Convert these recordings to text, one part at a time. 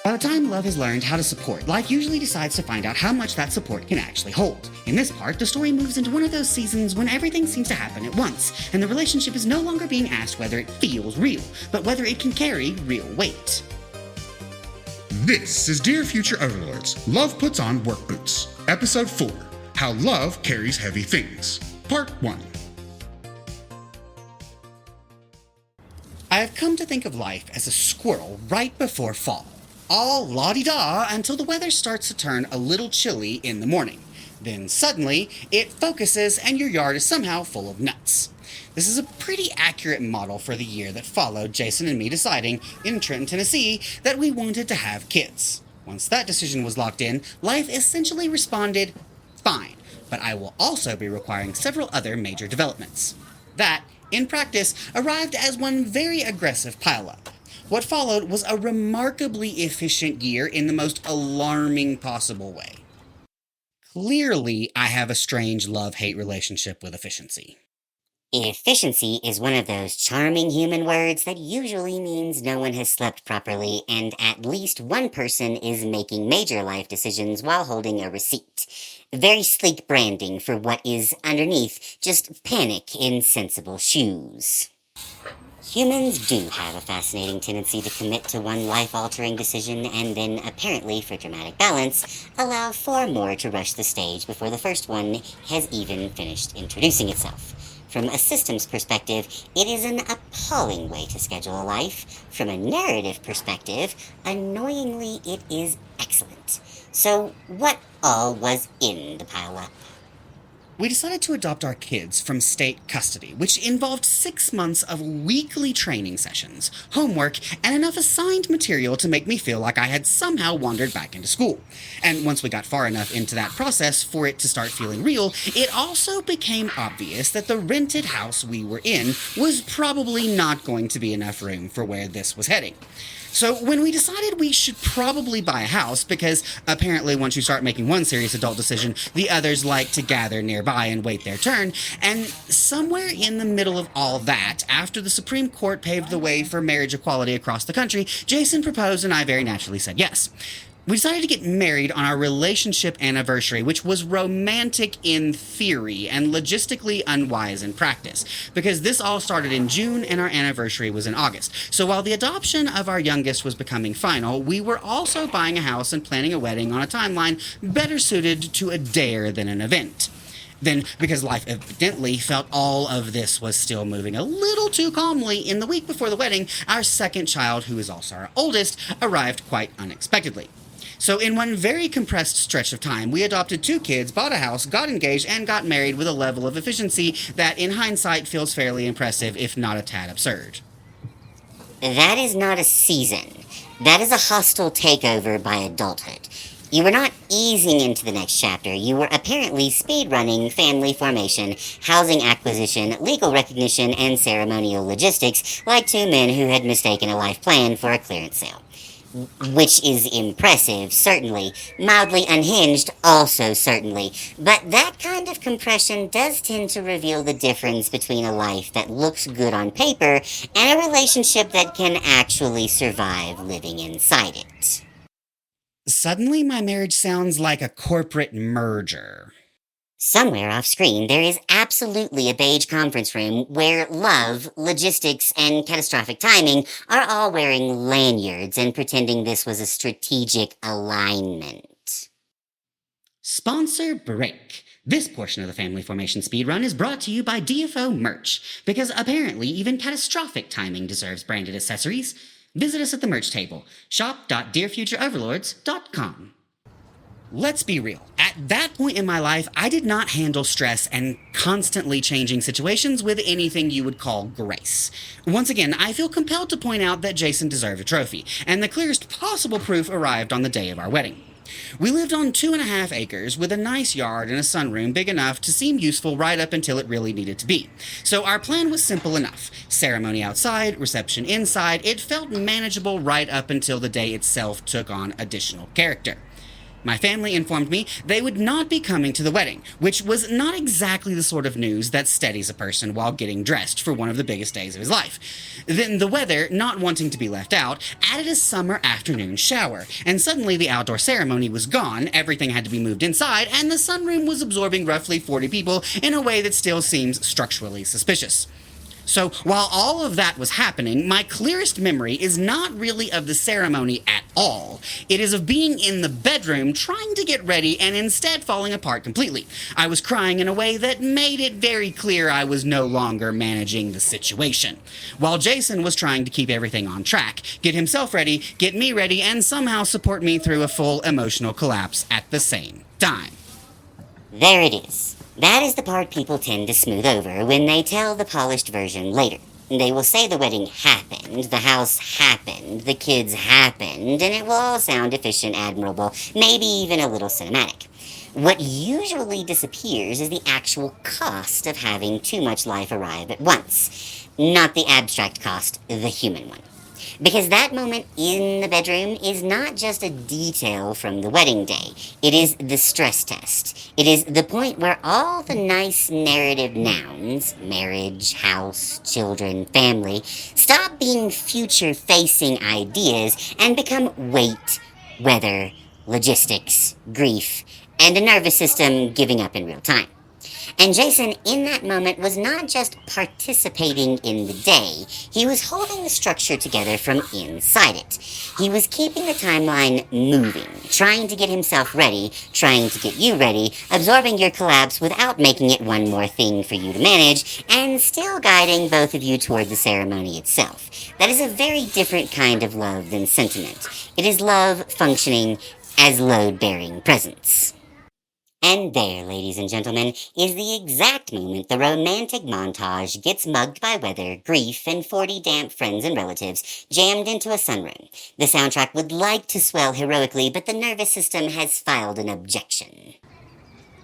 By the time love has learned how to support, life usually decides to find out how much that support can actually hold. In this part, the story moves into one of those seasons when everything seems to happen at once, and the relationship is no longer being asked whether it feels real, but whether it can carry real weight. This is Dear Future Overlords, Love Puts On Work Boots, Episode 4, How Love Carries Heavy Things, Part 1. I have come to think of life as a squirrel right before fall. All la-di-da until the weather starts to turn a little chilly in the morning. Then suddenly, it focuses and your yard is somehow full of nuts. This is a pretty accurate model for the year that followed Jason and me deciding, in Trenton, Tennessee, that we wanted to have kids. Once that decision was locked in, life essentially responded, fine, but I will also be requiring several other major developments. That, in practice, arrived as one very aggressive pileup. What followed was a remarkably efficient year in the most alarming possible way. Clearly, I have a strange love-hate relationship with efficiency. Efficiency is one of those charming human words that usually means no one has slept properly and at least one person is making major life decisions while holding a receipt. Very sleek branding for what is underneath just panic in sensible shoes. Humans do have a fascinating tendency to commit to one life-altering decision and then, apparently for dramatic balance, allow 4 more to rush the stage before the first one has even finished introducing itself. From a systems perspective, it is an appalling way to schedule a life. From a narrative perspective, annoyingly, it is excellent. So, what all was in the pileup? We decided to adopt our kids from state custody, which involved 6 months of weekly training sessions, homework, and enough assigned material to make me feel like I had somehow wandered back into school. And once we got far enough into that process for it to start feeling real, it also became obvious that the rented house we were in was probably not going to be enough room for where this was heading. So when we decided we should probably buy a house, because apparently once you start making one serious adult decision, the others like to gather nearby and wait their turn, and somewhere in the middle of all that, after the Supreme Court paved the way for marriage equality across the country, Jason proposed and I very naturally said yes. We decided to get married on our relationship anniversary, which was romantic in theory and logistically unwise in practice, because this all started in June and our anniversary was in August. So while the adoption of our youngest was becoming final, we were also buying a house and planning a wedding on a timeline better suited to a dare than an event. Then, because life evidently felt all of this was still moving a little too calmly, in the week before the wedding, our second child, who is also our oldest, arrived quite unexpectedly. So in one very compressed stretch of time, we adopted 2 kids, bought a house, got engaged, and got married with a level of efficiency that, in hindsight, feels fairly impressive, if not a tad absurd. That is not a season. That is a hostile takeover by adulthood. You were not easing into the next chapter. You were apparently speedrunning family formation, housing acquisition, legal recognition, and ceremonial logistics like 2 men who had mistaken a life plan for a clearance sale. Which is impressive, certainly. Mildly unhinged, also certainly. But that kind of compression does tend to reveal the difference between a life that looks good on paper and a relationship that can actually survive living inside it. Suddenly, my marriage sounds like a corporate merger. Somewhere off-screen, there is absolutely a beige conference room where love, logistics, and catastrophic timing are all wearing lanyards and pretending this was a strategic alignment. Sponsor break. This portion of the Family Formation Speedrun is brought to you by DFO Merch, because apparently even catastrophic timing deserves branded accessories. Visit us at the merch table, shop.dearfutureoverlords.com. Let's be real. At that point in my life, I did not handle stress and constantly changing situations with anything you would call grace. Once again, I feel compelled to point out that Jason deserved a trophy, and the clearest possible proof arrived on the day of our wedding. We lived on 2.5 acres with a nice yard and a sunroom big enough to seem useful right up until it really needed to be. So our plan was simple enough. Ceremony outside, reception inside. It felt manageable right up until the day itself took on additional character. My family informed me they would not be coming to the wedding, which was not exactly the sort of news that steadies a person while getting dressed for one of the biggest days of his life. Then the weather, not wanting to be left out, added a summer afternoon shower, and suddenly the outdoor ceremony was gone, everything had to be moved inside, and the sunroom was absorbing roughly 40 people in a way that still seems structurally suspicious. So, while all of that was happening, my clearest memory is not really of the ceremony at all. It is of being in the bedroom trying to get ready and instead falling apart completely. I was crying in a way that made it very clear I was no longer managing the situation. While Jason was trying to keep everything on track, get himself ready, get me ready, and somehow support me through a full emotional collapse at the same time. There it is. That is the part people tend to smooth over when they tell the polished version later. They will say the wedding happened, the house happened, the kids happened, and it will all sound efficient, admirable, maybe even a little cinematic. What usually disappears is the actual cost of having too much life arrive at once. Not the abstract cost, the human one. Because that moment in the bedroom is not just a detail from the wedding day. It is the stress test. It is the point where all the nice narrative nouns, marriage, house, children, family, stop being future-facing ideas and become weight, weather, logistics, grief, and a nervous system giving up in real time. And Jason, in that moment, was not just participating in the day, he was holding the structure together from inside it. He was keeping the timeline moving, trying to get himself ready, trying to get you ready, absorbing your collapse without making it one more thing for you to manage, and still guiding both of you toward the ceremony itself. That is a very different kind of love than sentiment. It is love functioning as load-bearing presence. And there, ladies and gentlemen, is the exact moment the romantic montage gets mugged by weather, grief, and 40 damp friends and relatives jammed into a sunroom. The soundtrack would like to swell heroically, but the nervous system has filed an objection.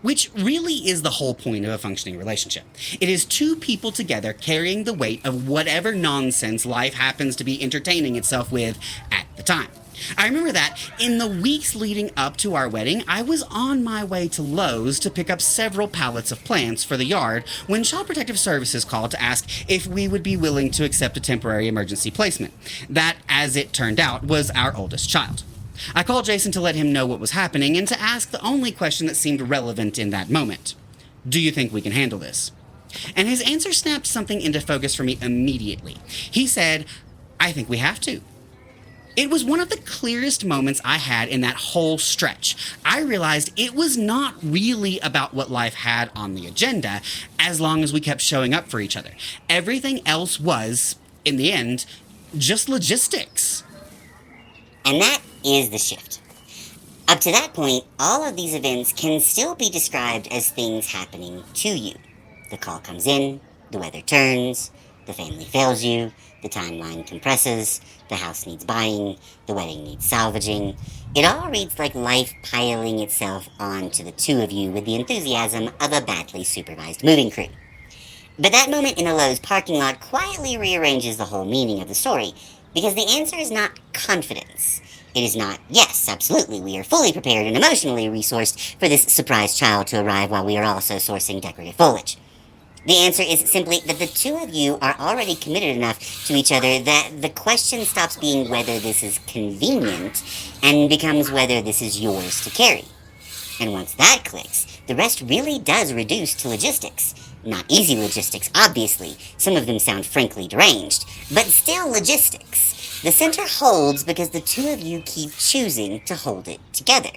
Which really is the whole point of a functioning relationship. It is two people together carrying the weight of whatever nonsense life happens to be entertaining itself with at the time. I remember that in the weeks leading up to our wedding, I was on my way to Lowe's to pick up several pallets of plants for the yard when Child Protective Services called to ask if we would be willing to accept a temporary emergency placement. That, as it turned out, was our oldest child. I called Jason to let him know what was happening and to ask the only question that seemed relevant in that moment. Do you think we can handle this? And his answer snapped something into focus for me immediately. He said, I think we have to. It was one of the clearest moments I had in that whole stretch. I realized it was not really about what life had on the agenda, as long as we kept showing up for each other. Everything else was, in the end, just logistics. And that is the shift. Up to that point, all of these events can still be described as things happening to you. The call comes in, the weather turns, the family fails you, the timeline compresses, the house needs buying, the wedding needs salvaging. It all reads like life piling itself onto the two of you with the enthusiasm of a badly supervised moving crew. But that moment in a Lowe's parking lot quietly rearranges the whole meaning of the story, because the answer is not confidence. It is not, yes, absolutely, we are fully prepared and emotionally resourced for this surprise child to arrive while we are also sourcing decorative foliage. The answer is simply that the two of you are already committed enough to each other that the question stops being whether this is convenient and becomes whether this is yours to carry. And once that clicks, the rest really does reduce to logistics. Not easy logistics, obviously. Some of them sound frankly deranged, but still logistics. The center holds because the two of you keep choosing to hold it together.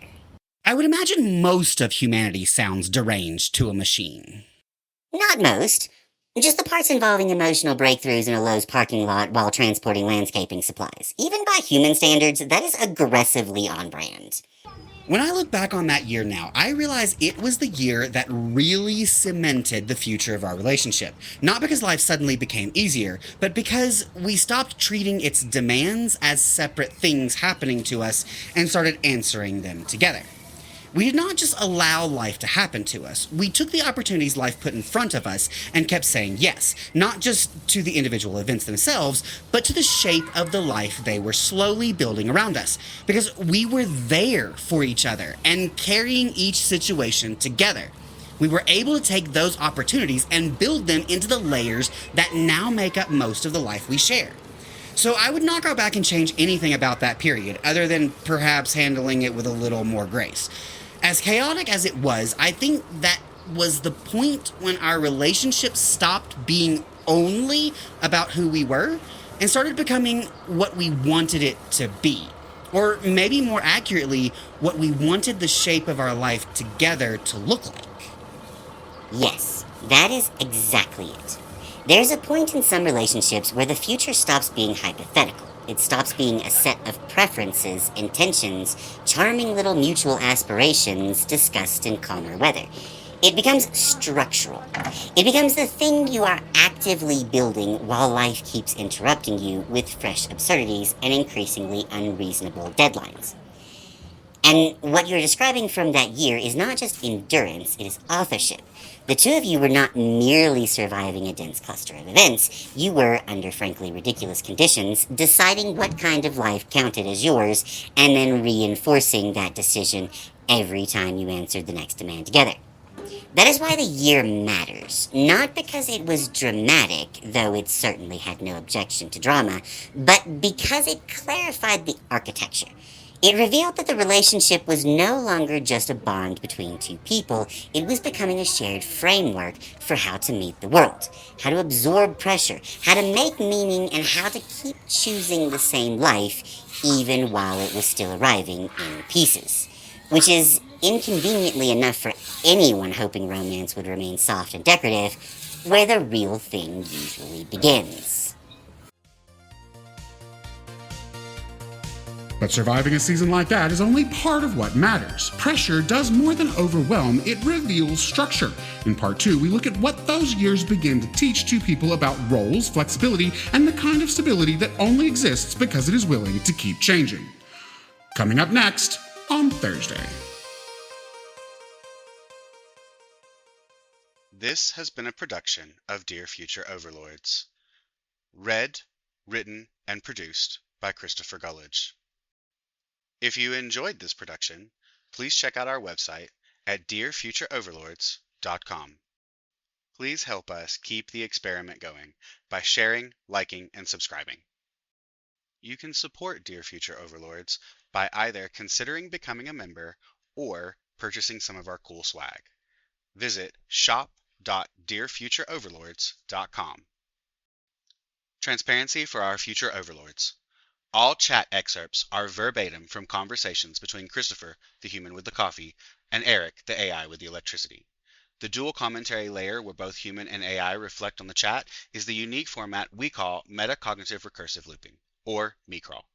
I would imagine most of humanity sounds deranged to a machine. Not most. Just the parts involving emotional breakthroughs in a Lowe's parking lot while transporting landscaping supplies. Even by human standards, that is aggressively on brand. When I look back on that year now, I realize it was the year that really cemented the future of our relationship. Not because life suddenly became easier, but because we stopped treating its demands as separate things happening to us and started answering them together. We did not just allow life to happen to us. We took the opportunities life put in front of us and kept saying yes, not just to the individual events themselves, but to the shape of the life they were slowly building around us. Because we were there for each other and carrying each situation together. We were able to take those opportunities and build them into the layers that now make up most of the life we share. So I would not go back and change anything about that period, other than perhaps handling it with a little more grace. As chaotic as it was, I think that was the point when our relationship stopped being only about who we were and started becoming what we wanted it to be. Or maybe more accurately, what we wanted the shape of our life together to look like. Yes, that is exactly it. There's a point in some relationships where the future stops being hypothetical. It stops being a set of preferences, intentions, charming little mutual aspirations discussed in calmer weather. It becomes structural. It becomes the thing you are actively building while life keeps interrupting you with fresh absurdities and increasingly unreasonable deadlines. And what you're describing from that year is not just endurance, it is authorship. The two of you were not merely surviving a dense cluster of events, you were, under frankly ridiculous conditions, deciding what kind of life counted as yours, and then reinforcing that decision every time you answered the next demand together. That is why the year matters. Not because it was dramatic, though it certainly had no objection to drama, but because it clarified the architecture. It revealed that the relationship was no longer just a bond between two people, it was becoming a shared framework for how to meet the world, how to absorb pressure, how to make meaning, and how to keep choosing the same life even while it was still arriving in pieces. Which is inconveniently enough for anyone hoping romance would remain soft and decorative, where the real thing usually begins. But surviving a season like that is only part of what matters. Pressure does more than overwhelm, it reveals structure. In part 2, we look at what those years begin to teach two people about roles, flexibility, and the kind of stability that only exists because it is willing to keep changing. Coming up next on Thursday. This has been a production of Dear Future Overlords. Read, written, and produced by Christopher Gullidge. If you enjoyed this production, please check out our website at dearfutureoverlords.com. Please help us keep the experiment going by sharing, liking, and subscribing. You can support Dear Future Overlords by either considering becoming a member or purchasing some of our cool swag. Visit shop.dearfutureoverlords.com. Transparency for our future overlords. All chat excerpts are verbatim from conversations between Christopher, the human with the coffee, and Eric, the AI with the electricity. The dual commentary layer where both human and AI reflect on the chat is the unique format we call metacognitive recursive looping, or MECRAL.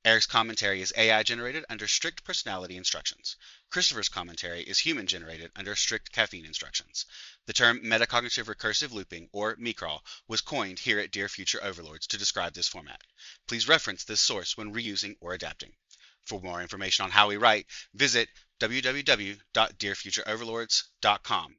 Eric's commentary is AI-generated under strict personality instructions. Christopher's commentary is human-generated under strict caffeine instructions. The term metacognitive recursive looping, or MECRAL, was coined here at Dear Future Overlords to describe this format. Please reference this source when reusing or adapting. For more information on how we write, visit www.dearfutureoverlords.com.